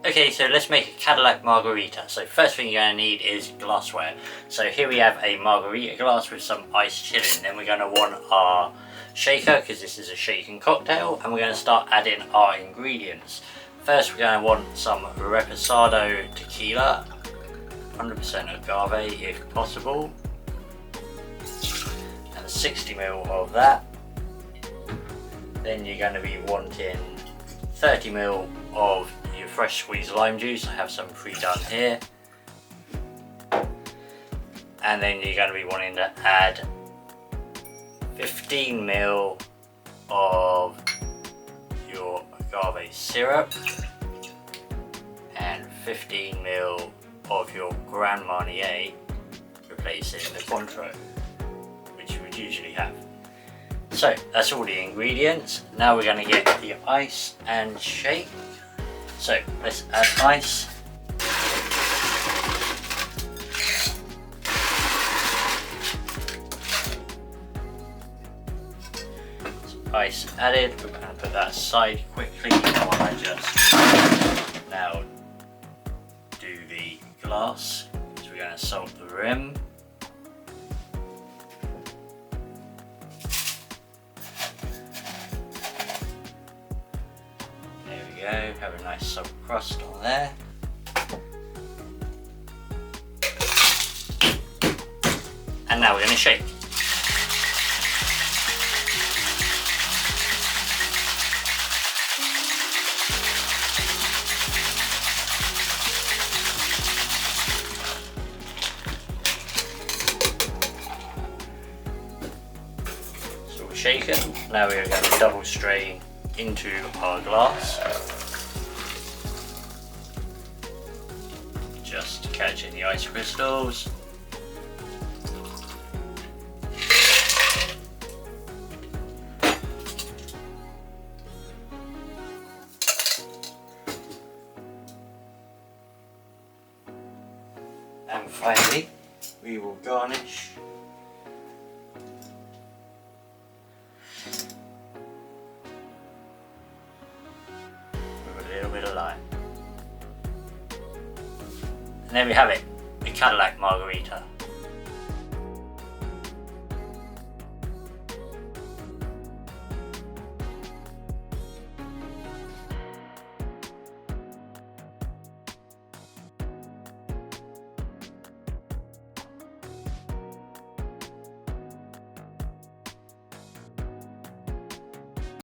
Okay, so let's make a Cadillac Margarita. So first thing you're going to need is glassware. So here we have a margarita glass with some iced chilling. Then we're going to want our shaker, because this is a shaken cocktail, and we're going to start adding our ingredients. First we're going to want some Reposado tequila, 100% agave if possible, and 60ml of that. Then you're going to be wanting 30ml of your fresh squeezed lime juice. I have some pre-done here. And then you're going to be wanting to add 15ml of your agave syrup and 15ml of your Grand Marnier, replacing the Cointreau, which you would usually have. So that's all the ingredients. Now we're going to get the ice and shake. So let's add ice. Ice added. We're going to put that aside quickly while I just now do the glass. So we're going to salt the rim. There we go, have a nice soft crust on there. And now we're going to shake. So we're shaken. Now we're going to double strain into our glass, just catching the ice crystals. And finally, we will garnish bit of lime. And there we have it, the Cadillac Margarita.